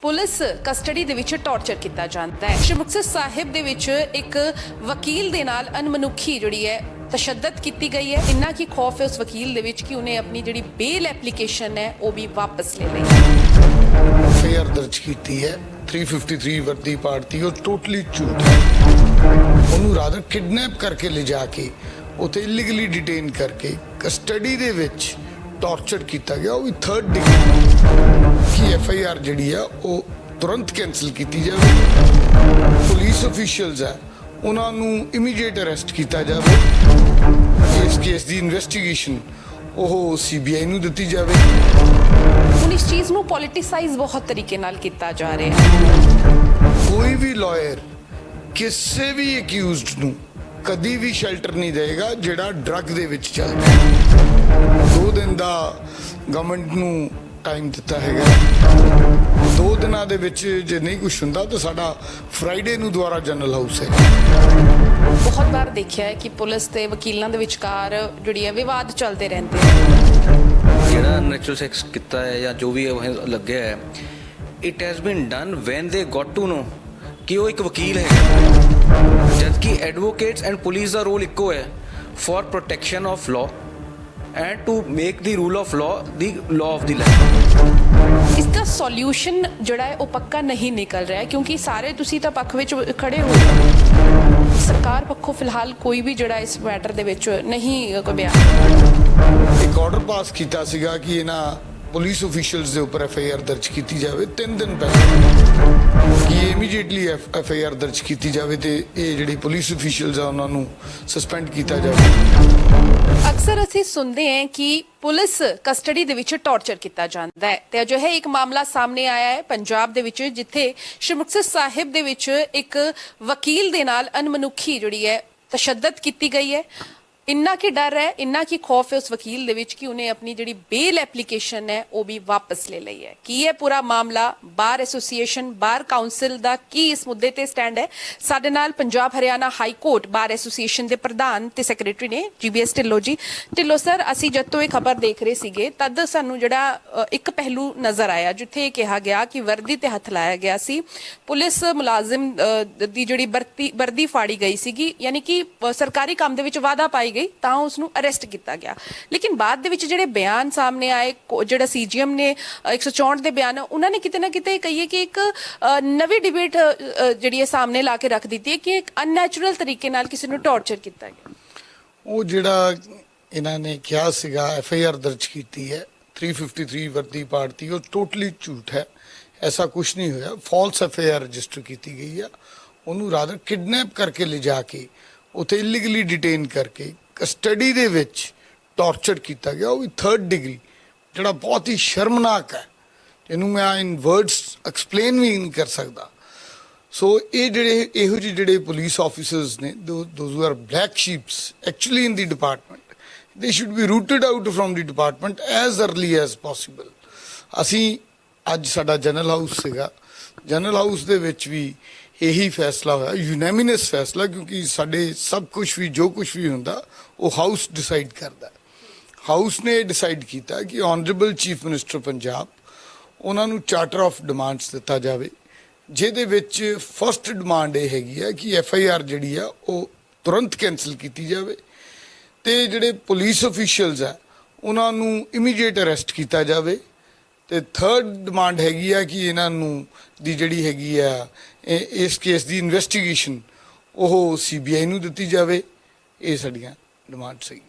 Police custody ਦੇ ਵਿੱਚ torture ਕੀਤਾ ਜਾਂਦਾ ਹੈ। ਸ਼੍ਰੀ ਮੁਕਤਸਰ ਸਾਹਿਬ ਦੇ ਵਿੱਚ ਇੱਕ ਵਕੀਲ ਦੇ ਨਾਲ ਅਨਮਨੁੱਖੀ ਜਿਹੜੀ ਹੈ ਤਸ਼ੱਦਦ ਕੀਤੀ ਗਈ ਹੈ। ਇੰਨਾ ਕੀ ਖੌਫ ਹੈ ਉਸ ਵਕੀਲ ਦੇ ਵਿੱਚ ਕਿ ਉਹਨੇ ਆਪਣੀ ਜਿਹੜੀ ਬੇਲ ਐਪਲੀਕੇਸ਼ਨ ਹੈ ਉਹ ਵੀ ਵਾਪਸ ਲੈ ਲਈ ਹੈ। एफआईआर दर्ज की है 353 वर्दी पार्टी और टोटली झूठ है। ਉਹਨੂੰ ਰਾਦਰ ਕਿਡਨੈਪ ਕਰਕੇ ਲਿਜਾ ਕੇ ਉਥੇ ਇਲੀਗਲੀ ਡਿਟੇਨ ਕਰਕੇ ਕਸਟਡੀ ਦੇ ਵਿੱਚ ਟੌਰਚਰ ਕੀਤਾ ਗਿਆ, ਉਹ ਵੀ 3rd ਡਿਗਰੀ ਕਿ ਐਫਆਈਆਰ ਜਿਹੜੀ ਆ ਉਹ ਤੁਰੰਤ ਕੈਂਸਲ ਕੀਤੀ ਜਾਵੇ। ਪੁਲਿਸ ਅਫੀਸ਼ੀਅਲਸ ਆ ਉਹਨਾਂ ਨੂੰ ਇਮੀਡੀਏਟ ਅਰੈਸਟ ਕੀਤਾ ਜਾਵੇ। ਇਸ ਕੇਸ ਦੀ ਇਨਵੈਸਟੀਗੇਸ਼ਨ ਉਹ ਸੀਬੀਆਈ ਨੂੰ ਦਿੱਤੀ ਜਾਵੇ। ਹੁਣ ਇਸ ਚੀਜ਼ ਨੂੰ ਪੋਲਿਟਿਸਾਈਜ਼ ਬਹੁਤ ਤਰੀਕੇ ਨਾਲ ਕੀਤਾ ਜਾ ਰਿਹਾ ਹੈ। ਕੋਈ ਵੀ ਲਾਇਰ ਕਿਸੇ ਵੀ ਅਕਿਊਜ਼ਡ ਨੂੰ ਕਦੀ ਵੀ ਸ਼ੈਲਟਰ ਨਹੀਂ ਦੇਗਾ ਜਿਹੜਾ ਡਰੱਗ ਦੇ ਵਿੱਚ ਚੱਲਦਾ ਹੈ। 2 ਦਿਨ ਦਾ ਗਵਰਨਮੈਂਟ ਨੂੰ ਟਾਈਮ ਦਿੱਤਾ ਹੈਗਾ। 2 ਦਿਨਾਂ ਦੇ ਵਿੱਚ ਜੇ ਨਹੀਂ ਕੁਝ ਹੁੰਦਾ ਤਾਂ ਸਾਡਾ ਫਰਾਈਡੇ ਨੂੰ ਦੁਬਾਰਾ ਜਨਰਲ ਹਾਊਸ ਹੈ। ਬਹੁਤ ਵਾਰ ਦੇਖਿਆ ਹੈ ਕਿ ਪੁਲਿਸ ਤੇ ਵਕੀਲਾਂ ਦੇ ਵਿਚਕਾਰ ਜਿਹੜੀ ਹੈ ਵਿਵਾਦ ਚੱਲਦੇ ਰਹਿੰਦੇ ਹਨ। ਜਿਹੜਾ ਨੈਚੁਰਲ ਸੈਕਸ ਕੀਤਾ ਹੈ ਜਾਂ ਜੋ ਵੀ ਲੱਗਿਆ ਹੈ, it has been done when they got to know ਕਿ ਉਹ ਇੱਕ ਵਕੀਲ ਹੈ, ਜਦਕਿ ਐਡਵੋਕੇਟਸ ਐਂਡ ਪੁਲਿਸ ਦਾ ਰੋਲ ਇੱਕੋ ਹੈ for protection of law and to make the rule of law the law of the land. ਇਸ ਦਾ ਸੋਲੂਸ਼ਨ ਜਿਹੜਾ ਹੈ ਉਹ ਪੱਕਾ ਨਹੀਂ ਨਿਕਲ ਰਿਹਾ ਕਿਉਂਕਿ ਸਾਰੇ ਤੁਸੀਂ ਤਾਂ ਪੱਖ ਵਿੱਚ ਖੜੇ ਹੋ। ਸਰਕਾਰ ਪੱਖੋਂ ਫਿਲਹਾਲ ਕੋਈ ਵੀ ਜਿਹੜਾ ਇਸ ਮੈਟਰ ਦੇ ਵਿੱਚ ਨਹੀਂ ਕੋਈ ਬਿਆਨ। ਇੱਕ ਆਰਡਰ ਪਾਸ ਕੀਤਾ ਸੀਗਾ ਕਿ ਇਹਨਾਂ ਪੁਲਿਸ ਅਫੀਸ਼ੀਅਲਸ ਦੇ ਉੱਪਰ ਐਫਆਈਆਰ ਦਰਜ ਕੀਤੀ ਜਾਵੇ 3 ਦਿਨ ਪਹਿਲਾਂ ਕਿ ਇਮੀਡੀਏਟਲੀ ਐਫਆਈਆਰ ਦਰਜ ਕੀਤੀ ਜਾਵੇ ਤੇ ਇਹ ਜਿਹੜੀ ਪੁਲਿਸ ਅਫੀਸ਼ੀਅਲਸ ਆ ਉਹਨਾਂ ਨੂੰ ਸਸਪੈਂਡ ਕੀਤਾ ਜਾਵੇ। ਅਕਸਰ ਅਸੀਂ ਸੁਣਦੇ ਹਾਂ ਕਿ ਪੁਲਿਸ ਕਸਟਡੀ ਦੇ ਵਿੱਚ ਟੌਰਚਰ ਕੀਤਾ ਜਾਂਦਾ ਹੈ ਤੇ ਅਜਿਹਾ ਇੱਕ ਮਾਮਲਾ ਸਾਹਮਣੇ ਆਇਆ ਹੈ ਪੰਜਾਬ ਦੇ ਵਿੱਚ, ਜਿੱਥੇ ਸ਼੍ਰੀ ਮੁਕਤਸਰ ਸਾਹਿਬ ਦੇ ਵਿੱਚ ਇੱਕ ਵਕੀਲ ਦੇ ਨਾਲ ਅਨਮਨੁੱਖੀ ਜਿਹੜੀ ਹੈ ਤਸ਼ੱਦਦ ਕੀਤੀ ਗਈ ਹੈ। ਇੰਨਾ ਕੀ ਡਰ ਹੈ, ਇੰਨਾ ਕੀ ਖੌਫ ਹੈ ਉਸ ਵਕੀਲ ਦੇ ਵਿੱਚ ਕਿ ਉਹਨੇ ਆਪਣੀ ਜਿਹੜੀ ਬੇਲ ਐਪਲੀਕੇਸ਼ਨ ਹੈ ਉਹ ਵੀ ਵਾਪਸ ਲੈ ਲਈ ਹੈ। ਕੀ ਹੈ ਪੂਰਾ ਮਾਮਲਾ? ਬਾਰ ਐਸੋਸੀਏਸ਼ਨ, ਬਾਰ ਕਾਉਂਸਲ ਦਾ ਕੀ ਇਸ ਮੁੱਦੇ ਤੇ ਸਟੈਂਡ ਹੈ? ਸਾਡੇ ਨਾਲ Punjab Haryana high court bar association ਦੇ ਪ੍ਰਧਾਨ ਤੇ ਸੈਕਟਰੀ ਨੇ ਜੀਬੀਐਸ ਢਿੱਲੋਂ ਜੀ। ਢਿੱਲੋਂ ਸਰ, ਅਸੀਂ ਜਦ ਤੋਂ ਇਹ ਖਬਰ ਦੇਖ ਰਹੇ ਸੀਗੇ ਤਦ ਸਾਨੂੰ ਜਿਹੜਾ ਇੱਕ ਪਹਿਲੂ ਨਜ਼ਰ ਆਇਆ ਜਿੱਥੇ ਇਹ ਕਿਹਾ ਗਿਆ ਕਿ ਵਰਦੀ ਤੇ ਹੱਥ ਲਾਇਆ ਗਿਆ ਸੀ, ਪੁਲਿਸ ਮੁਲਾਜ਼ਮ ਦੀ ਜਿਹੜੀ ਵਰਦੀ ਫਾੜੀ ਗਈ ਸੀਗੀ, ਯਾਨੀ ਕਿ ਸਰਕਾਰੀ ਕੰਮ ਦੇ ਵਿੱਚ ਵਾਧਾ ਪਾਈ ਤਾਂ ਉਸ ਨੂੰ ਅਰੈਸਟ ਕੀਤਾ ਗਿਆ। ਲੇਕਿਨ ਬਾਅਦ ਦੇ ਵਿੱਚ ਜਿਹੜੇ ਬਿਆਨ ਸਾਹਮਣੇ ਆਏ, ਜਿਹੜਾ ਸੀਜੀਐਮ ਨੇ 164 ਦੇ ਬਿਆਨ, ਉਹਨਾਂ ਨੇ ਕਿਤੇ ਨਾ ਕਿਤੇ ਕਹੀਏ ਕਿ ਇੱਕ ਨਵੀਂ ਡਿਬੇਟ ਜਿਹੜੀ ਹੈ ਸਾਹਮਣੇ ਲਾ ਕੇ ਰੱਖ ਦਿੱਤੀ ਹੈ ਕਿ ਇੱਕ ਅਨਨੈਚੁਰਲ ਤਰੀਕੇ ਨਾਲ ਕਿਸੇ ਨੂੰ ਟੌਰਚਰ ਕੀਤਾ ਗਿਆ। ਉਹ ਜਿਹੜਾ ਇਹਨਾਂ ਨੇ ਕਿਹਾ ਸੀਗਾ ਐਫਆਈਆਰ ਦਰਜ ਕੀਤੀ ਹੈ 353 ਵਰਦੀ ਪਾਰਟੀ, ਉਹ ਟੋਟਲੀ ਝੂਠ ਹੈ। ਐਸਾ ਕੁਝ ਨਹੀਂ ਹੋਇਆ। ਫਾਲਸ ਐਫਆਈਆਰ ਰਜਿਸਟਰ ਕੀਤੀ ਗਈ ਆ। ਉਹਨੂੰ ਰਾਦਰ ਕਿਡਨੈਪ ਕਰਕੇ ਲਿਜਾ ਕੇ ਉਥੇ ਇਲੀਗਲੀ ਡਿਟੇਨ ਕਰਕੇ ਕਸਟਡੀ ਦੇ ਵਿੱਚ ਟੌਰਚਰ ਕੀਤਾ ਗਿਆ, ਉਹ ਵੀ 3rd ਡਿਗਰੀ, ਜਿਹੜਾ ਬਹੁਤ ਹੀ ਸ਼ਰਮਨਾਕ ਹੈ, ਜਿਹਨੂੰ ਮੈਂ ਇਨ ਵਰਡਸ ਐਕਸਪਲੇਨ ਵੀ ਨਹੀਂ ਕਰ ਸਕਦਾ। ਸੋ ਇਹ ਇਹੋ ਜਿਹੇ ਜਿਹੜੇ ਪੁਲਿਸ ਆਫੀਸਰਸ ਨੇ, those who are black sheeps actually in the department, they should be rooted out from the department as early as possible. ਅਸੀਂ ਅੱਜ ਸਾਡਾ ਜਨਰਲ ਹਾਊਸ ਸੀਗਾ, ਜਨਰਲ ਹਾਊਸ ਦੇ ਵਿੱਚ ਵੀ ਇਹੀ ਫੈਸਲਾ ਹੋਇਆ, ਯੂਨੈਮਿਨਸ ਫੈਸਲਾ, ਕਿਉਂਕਿ ਸਾਡੇ ਸਭ ਕੁਝ ਵੀ ਜੋ ਕੁਝ ਵੀ ਹੁੰਦਾ ਉਹ ਹਾਊਸ ਡਿਸਾਈਡ ਕਰਦਾ। ਹਾਊਸ ਨੇ ਡਿਸਾਈਡ ਕੀਤਾ ਕਿ ਆਨਰੇਬਲ ਚੀਫ ਮਿਨਿਸਟਰ ਪੰਜਾਬ ਉਹਨਾਂ ਨੂੰ ਚਾਰਟਰ ਆਫ ਡਿਮਾਂਡਸ ਦਿੱਤਾ ਜਾਵੇ, ਜਿਹਦੇ ਵਿੱਚ ਫਸਟ ਡਿਮਾਂਡ ਇਹ ਹੈਗੀ ਹੈ ਕਿ ਐਫਆਈਆਰ ਜਿਹੜੀ ਆ ਉਹ ਤੁਰੰਤ ਕੈਂਸਲ ਕੀਤੀ ਜਾਵੇ ਤੇ ਜਿਹੜੇ ਪੁਲਿਸ ਅਫੀਸ਼ੀਅਲਸ ਆ ਉਹਨਾਂ ਨੂੰ ਇਮੀਡੀਏਟ ਅਰੈਸਟ ਕੀਤਾ ਜਾਵੇ ਤੇ 3rd ਡਿਮਾਂਡ ਹੈਗੀ ਆ ਕਿ ਇਹਨਾਂ ਨੂੰ ਦੀ ਜਿਹੜੀ ਹੈਗੀ ਆ ਇਸ ਕੇਸ ਦੀ ਇਨਵੈਸਟੀਗੇਸ਼ਨ ਉਹ ਸੀਬੀਆਈ ਨੂੰ ਦਿੱਤੀ ਜਾਵੇ। ਇਹ ਸਾਡੀਆਂ ਡਿਮਾਂਡ ਸੀ।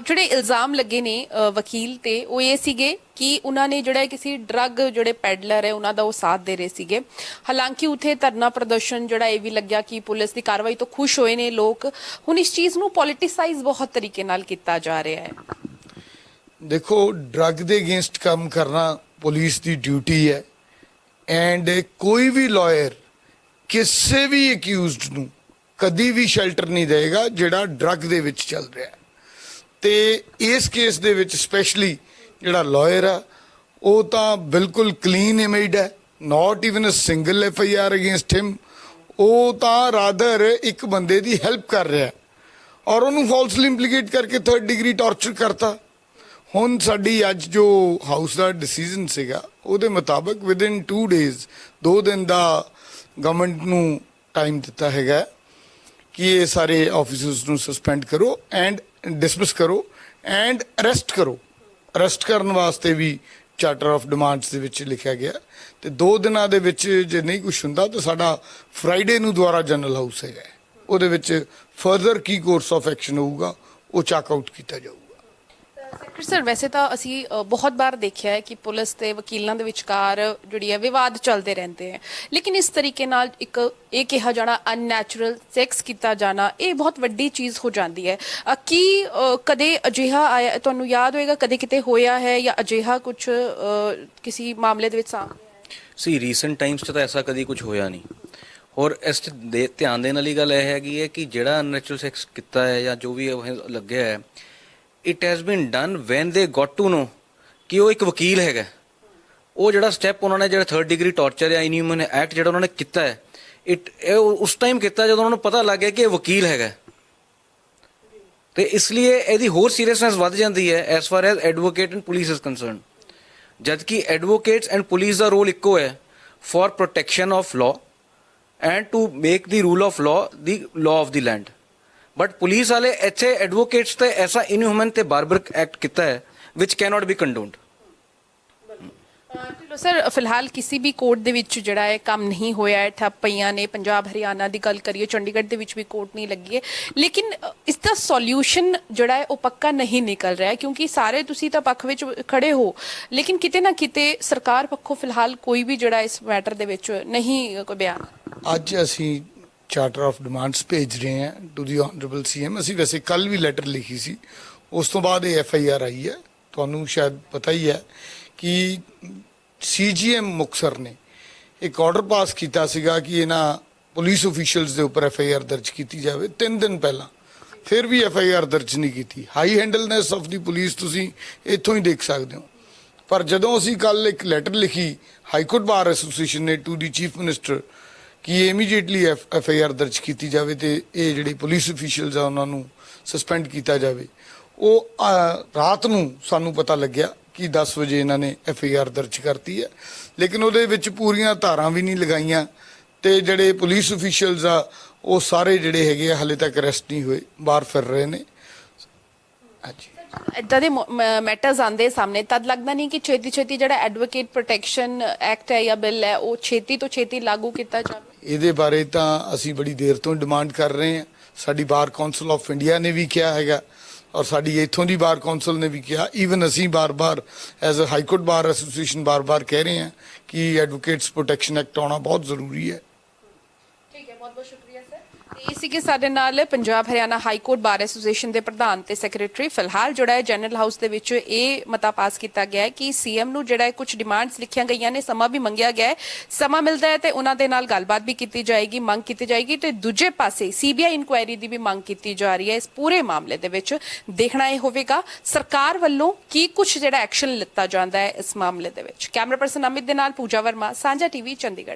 ਜਿਹੜੇ ਇਲਜ਼ਾਮ ਲੱਗੇ ਨੇ ਵਕੀਲ ਤੇ ਉਹ ਇਹ ਸੀਗੇ ਕਿ ਉਹਨਾਂ ਨੇ ਜਿਹੜਾ ਕਿਸੇ ਡਰੱਗ ਜਿਹੜੇ ਪੈਡਲਰ ਹੈ ਉਹਨਾਂ ਦਾ ਉਹ ਸਾਥ ਦੇ ਰਹੇ ਸੀਗੇ। ਹਾਲਾਂਕਿ ਉਥੇ ਧਰਨਾ ਪ੍ਰਦਰਸ਼ਨ ਜਿਹੜਾ ਇਹ ਵੀ ਲੱਗਿਆ ਕਿ ਪੁਲਿਸ ਦੀ ਕਾਰਵਾਈ ਤੋਂ ਖੁਸ਼ ਹੋਏ ਨੇ ਲੋਕ। ਹੁਣ ਇਸ ਚੀਜ਼ ਨੂੰ ਪੋਲਿਟਿਸਾਈਜ਼ ਬਹੁਤ ਤਰੀਕੇ ਨਾਲ ਕੀਤਾ ਜਾ ਰਿਹਾ ਹੈ। ਦੇਖੋ, ਡਰੱਗ ਦੇ ਅਗੇਂਸਟ ਕੰਮ ਕਰਨਾ ਪੁਲਿਸ ਦੀ ਡਿਊਟੀ ਹੈ ਐਂਡ ਕੋਈ ਵੀ ਲਾਇਰ ਕਿਸੇ ਵੀ ਅਕਿਊਜ਼ਡ ਨੂੰ ਕਦੀ ਵੀ ਸ਼ੈਲਟਰ ਨਹੀਂ ਦੇਗਾ ਜਿਹੜਾ ਡਰੱਗ ਦੇ ਵਿੱਚ ਚੱਲ ਰਿਹਾ। ਤੇ ਇਸ ਕੇਸ ਦੇ ਵਿੱਚ ਸਪੈਸ਼ਲੀ ਜਿਹੜਾ ਲਾਇਰ ਆ ਉਹ ਤਾਂ ਬਿਲਕੁਲ ਕਲੀਨ ਇਮੇਜਡ ਹੈ, not even a single FIR against him. ਉਹ ਤਾਂ ਰਾਦਰ ਇੱਕ ਬੰਦੇ ਦੀ ਹੈਲਪ ਕਰ ਰਿਹਾ ਔਰ ਉਹਨੂੰ ਫਾਲਸਲੀ ਇੰਪਲੀਕੇਟ ਕਰਕੇ 3rd ਡਿਗਰੀ ਟੌਰਚਰ ਕਰਤਾ। ਹੁਣ ਸਾਡੀ ਅੱਜ ਜੋ ਹਾਊਸ ਦਾ ਡਿਸੀਜਨ ਸੀਗਾ ਉਹਦੇ ਮੁਤਾਬਕ ਵਿਦਿਨ 2 ਡੇਜ਼ 2 ਦਿਨ ਦਾ ਗਵਰਨਮੈਂਟ ਨੂੰ ਟਾਈਮ ਦਿੱਤਾ ਹੈਗਾ ਕਿ ਇਹ ਸਾਰੇ ਆਫੀਸਰਸ ਨੂੰ ਸਸਪੈਂਡ ਕਰੋ ਐਂਡ ਡਿਸਮਿਸ ਕਰੋ ਐਂਡ ਅਰੈਸਟ ਕਰੋ। ਅਰੈਸਟ ਕਰਨ ਵਾਸਤੇ ਵੀ ਚਾਰਟਰ ਆਫ ਡਿਮਾਂਡਸ ਦੇ ਵਿੱਚ ਲਿਖਿਆ ਗਿਆ ਤੇ 2 ਦਿਨਾਂ ਦੇ ਵਿੱਚ ਜੇ ਨਹੀਂ ਕੁਝ ਹੁੰਦਾ ਤਾਂ ਸਾਡਾ ਫਰਾਈਡੇ ਨੂੰ ਦੁਆਰਾ ਜਨਰਲ ਹਾਊਸ ਹੈਗਾ, ਉਹਦੇ ਵਿੱਚ further Ki course of action ਹੋਊਗਾ ਉਹ ਚੱਕ ਆਊਟ ਕੀਤਾ ਜਾਊਗਾ। ਸੈਕਟਰੀ ਸਰ, ਵੈਸੇ ਤਾਂ ਅਸੀਂ ਬਹੁਤ ਵਾਰ ਦੇਖਿਆ ਹੈ ਕਿ ਪੁਲਿਸ ਤੇ ਵਕੀਲਾਂ ਦੇ ਵਿਚਕਾਰ ਜਿਹੜੀ ਹੈ ਵਿਵਾਦ ਚੱਲਦੇ ਰਹਿੰਦੇ ਹੈ, ਲੇਕਿਨ ਇਸ ਤਰੀਕੇ ਨਾਲ ਇੱਕ ਇਹ ਕਿਹਾ ਜਾਣਾ ਅਨਨੈਚੁਰਲ ਸੈਕਸ ਕੀਤਾ ਜਾਣਾ ਇਹ ਬਹੁਤ ਵੱਡੀ ਚੀਜ਼ ਹੋ ਜਾਂਦੀ ਹੈ। ਕੀ ਕਦੇ ਅਜਿਹਾ ਆਇਆ, ਤੁਹਾਨੂੰ ਯਾਦ ਹੋਏਗਾ ਕਦੇ ਕਿਤੇ ਹੋਇਆ ਹੈ ਜਾਂ ਅਜਿਹਾ ਕੁਝ ਕਿਸੇ ਮਾਮਲੇ ਦੇ ਵਿੱਚ ਸੀ ਰੀਸੈਂਟ ਟਾਈਮਸ 'ਚ ਤਾਂ ਐਸਾ ਕਦੀ ਕੁਝ ਹੋਇਆ ਨਹੀਂ। ਔਰ ਇਸ 'ਚ ਧਿਆਨ ਦੇਣ ਵਾਲੀ ਗੱਲ ਇਹ ਹੈਗੀ ਹੈ ਕਿ ਜਿਹੜਾ ਅਨਨੈਚੁਰਲ ਸੈਕਸ ਕੀਤਾ ਹੈ ਜਾਂ ਜੋ ਵੀ ਲੱਗਿਆ ਹੈ, it has been done when they got to know ਕਿ ਉਹ ਇੱਕ ਵਕੀਲ ਹੈਗਾ। ਉਹ ਜਿਹੜਾ ਸਟੈਪ ਉਹਨਾਂ ਨੇ ਜਿਹੜਾ 3rd ਡਿਗਰੀ ਟਾਰਚਰ ਜਾਂ ਇਨਹਿਊਮਨ ਐਕਟ ਜਿਹੜਾ ਉਹਨਾਂ ਨੇ ਕੀਤਾ ਹੈ, ਇਹ ਉਸ ਟਾਈਮ ਕੀਤਾ ਜਦੋਂ ਉਹਨਾਂ ਨੂੰ ਪਤਾ ਲੱਗ ਗਿਆ ਕਿ ਇਹ ਵਕੀਲ ਹੈਗਾ, ਤੇ ਇਸ ਲਈ ਇਹਦੀ ਹੋਰ ਸੀਰੀਅਸਨੈਸ ਵੱਧ ਜਾਂਦੀ ਹੈ as far as advocate and police is concern. ਜਦ ਕਿ ਐਡਵੋਕੇਟਸ ਐਂਡ ਪੁਲਿਸ ਦਾ ਰੋਲ ਇੱਕੋ ਹੈ for protection of law and to make the rule of law the law of the land. But police ਵਾਲੇ ਇੱਥੇ ਐਡਵੋਕੇਟਸ ਤੇ ਐਸਾ inhuman ਤੇ ਬਾਰਬਰਿਕ ਐਕਟ ਕੀਤਾ ਹੈ ਵਿਚ ਕੈਨੋਟ ਬੀ ਕੰਡੋਨਡ। ਸਰ, ਫਿਲਹਾਲ ਕਿਸੇ ਵੀ ਕੋਰਟ ਦੇ ਵਿੱਚ ਜਿਹੜਾ ਹੈ ਕੰਮ ਨਹੀਂ ਹੋਇਆ ਹੈ, ਠੱਪ ਪਈਆਂ ਨੇ। ਪੰਜਾਬ ਹਰਿਆਣਾ ਦੀ ਗੱਲ ਕਰੀਏ, ਚੰਡੀਗੜ੍ਹ ਦੇ ਵਿੱਚ ਵੀ ਕੋਰਟ ਨਹੀਂ ਲੱਗੀ ਹੈ, ਲੇਕਿਨ ਇਸ ਦਾ ਸੋਲਿਊਸ਼ਨ ਜਿਹੜਾ ਹੈ ਉਹ ਪੱਕਾ ਨਹੀਂ ਨਿਕਲ ਰਿਹਾ ਕਿਉਂਕਿ ਸਾਰੇ ਤੁਸੀਂ ਤਾਂ ਪੱਖ ਵਿੱਚ ਖੜੇ ਹੋ, ਲੇਕਿਨ ਕਿਤੇ ਨਾ ਕਿਤੇ ਸਰਕਾਰ ਪੱਖੋਂ ਫਿਲਹਾਲ ਕੋਈ ਵੀ ਜਿਹੜਾ ਇਸ ਮੈਟਰ ਦੇ ਵਿੱਚ ਨਹੀਂ ਕੋਈ ਬਿਆਨ। ਅੱਜ ਅਸੀਂ ਚਾਰਟਰ ਆਫ ਡਿਮਾਂਡਸ ਭੇਜ ਰਹੇ ਹਾਂ ਟੂ ਦੀ ਆਨਰੇਬਲ ਸੀਐਮ। ਅਸੀਂ ਵੈਸੇ ਕੱਲ ਵੀ ਲੈਟਰ ਲਿਖੀ ਸੀ, ਉਸ ਤੋਂ ਬਾਅਦ ਇਹ FIR ਆਈ ਹੈ। ਤੁਹਾਨੂੰ ਸ਼ਾਇਦ ਪਤਾ ਹੀ ਹੈ ਕਿ CGM ਮੁਕਤਸਰ ਨੇ ਇੱਕ ਆਰਡਰ ਪਾਸ ਕੀਤਾ ਸੀਗਾ ਕਿ ਇਹਨਾਂ ਪੁਲਿਸ ਅਫੀਸ਼ੀਅਲਸ ਦੇ ਉੱਪਰ FIR ਦਰਜ ਕੀਤੀ ਜਾਵੇ 3 ਦਿਨ ਪਹਿਲਾਂ, ਫਿਰ ਵੀ FIR ਦਰਜ ਨਹੀਂ ਕੀਤੀ। ਹਾਈ ਹੈਂਡਲਨੈਸ ਆਫ ਦੀ ਪੁਲਿਸ ਤੁਸੀਂ ਇੱਥੋਂ ਹੀ ਦੇਖ ਸਕਦੇ ਹੋ। ਪਰ ਜਦੋਂ ਅਸੀਂ ਕੱਲ ਇੱਕ ਲੈਟਰ ਲਿਖੀ ਹਾਈ ਕੋਰਟ ਬਾਰ ਐਸੋਸੀਏਸ਼ਨ ਨੇ ਟੂ ਦੀ ਚੀਫ ਮਿਨਿਸਟਰ ਕਿ ਇਮੀਡੀਏਟਲੀ FIR ਦਰਜ ਕੀਤੀ ਜਾਵੇ ਤੇ ਇਹ ਜਿਹੜੇ ਪੁਲਿਸ ਅਫੀਸ਼ੀਅਲਸ ਆ ਉਹਨਾਂ ਨੂੰ ਸਸਪੈਂਡ ਕੀਤਾ ਜਾਵੇ, ਉਹ ਰਾਤ ਨੂੰ ਸਾਨੂੰ ਪਤਾ ਲੱਗਿਆ ਕਿ 10 ਵਜੇ ਇਹਨਾਂ ਨੇ FIR ਦਰਜ ਕਰਤੀ ਹੈ, ਲੇਕਿਨ ਉਹਦੇ ਵਿੱਚ ਪੂਰੀਆਂ ਧਾਰਾਂ ਵੀ ਨਹੀਂ ਲਗਾਈਆਂ ਤੇ ਜਿਹੜੇ ਪੁਲਿਸ ਅਫੀਸ਼ੀਅਲਸ ਆ ਉਹ ਸਾਰੇ ਜਿਹੜੇ ਹੈਗੇ ਆ ਹਾਲੇ ਤੱਕ ਅਰੈਸਟ ਨਹੀਂ ਹੋਏ, ਬਾਹਰ ਫਿਰ ਰਹੇ ਨੇ। ਹਾਂਜੀ, ਇੱਦਾਂ ਦੇ ਮੈਟਰਸ ਆਉਂਦੇ ਸਾਹਮਣੇ ਤਦ ਲੱਗਦਾ ਨਹੀਂ ਕਿ ਛੇਤੀ ਜਿਹੜਾ ਐਡਵੋਕੇਟ ਪ੍ਰੋਟੈਕਸ਼ਨ ਐਕਟ ਹੈ ਜਾਂ ਬਿੱਲ ਹੈ ਉਹ ਛੇਤੀ ਤੋਂ ਛੇਤੀ ਲਾਗੂ ਕੀਤਾ ਜਾਵੇ। ਇਹਦੇ ਬਾਰੇ ਤਾਂ ਅਸੀਂ ਬੜੀ ਦੇਰ ਤੋਂ ਡਿਮਾਂਡ ਕਰ ਰਹੇ ਹਾਂ। ਸਾਡੀ ਬਾਰ ਕੌਂਸਲ ਆਫ ਇੰਡੀਆ ਨੇ ਵੀ ਕਿਹਾ ਹੈਗਾ ਔਰ ਸਾਡੀ ਇੱਥੋਂ ਦੀ ਬਾਰ ਕੌਂਸਲ ਨੇ ਵੀ ਕਿਹਾ। ਈਵਨ ਅਸੀਂ ਬਾਰ-ਬਾਰ as a high court bar association ਬਾਰ-ਬਾਰ ਕਹਿ ਰਹੇ ਹਾਂ ਕਿ ਐਡਵੋਕੇਟਸ ਪ੍ਰੋਟੈਕਸ਼ਨ ਐਕਟ ਆਉਣਾ ਬਹੁਤ ਜ਼ਰੂਰੀ ਹੈ। ਠੀਕ ਹੈ, ਬਹੁਤ ਸ਼ੁਕਰੀਆ ਸਰ। ਇਸੀ ਕੇ ਸਾਡੇ ਨਾਲ Punjab Haryana high court bar association ਦੇ ਪ੍ਰਧਾਨ ਤੇ ਸੈਕਟਰੀ। ਫਿਲਹਾਲ ਜਿਹੜਾ ਹੈ ਜਨਰਲ ਹਾਊਸ ਦੇ ਵਿੱਚ ਇਹ ਮਤਾ ਪਾਸ ਕੀਤਾ ਗਿਆ ਹੈ ਕਿ CM ਨੂੰ ਜਿਹੜਾ ਹੈ ਕੁਝ ਡਿਮਾਂਡਸ ਲਿਖੀਆਂ ਗਈਆਂ ਨੇ, ਸਮਾਂ ਵੀ ਮੰਗਿਆ ਗਿਆ ਹੈ, ਸਮਾਂ ਮਿਲਦਾ ਹੈ ਤੇ ਉਹਨਾਂ ਦੇ ਨਾਲ ਗੱਲਬਾਤ ਵੀ ਕੀਤੀ ਜਾਏਗੀ, ਮੰਗ ਕੀਤੀ ਜਾਏਗੀ ਤੇ ਦੂਜੇ ਪਾਸੇ CBI ਇਨਕੁਆਇਰੀ ਦੀ ਵੀ ਮੰਗ ਕੀਤੀ ਜਾ ਰਹੀ ਹੈ। ਇਸ ਪੂਰੇ ਮਾਮਲੇ ਦੇ ਵਿੱਚ ਦੇਖਣਾ ਇਹ ਹੋਵੇਗਾ ਸਰਕਾਰ ਵੱਲੋਂ ਕੀ ਕੁਝ ਜਿਹੜਾ ਐਕਸ਼ਨ ਲਿੱਤਾ ਜਾਂਦਾ ਹੈ ਇਸ ਮਾਮਲੇ ਦੇ ਵਿੱਚ। ਕੈਮਰਾ ਪਰਸਨ ਅਮਿਤ ਦੇ ਨਾਲ ਪੂਜਾ ਵਰਮਾ, ਸਾਂਝਾ TV, ਚੰਡੀਗੜ੍ਹ।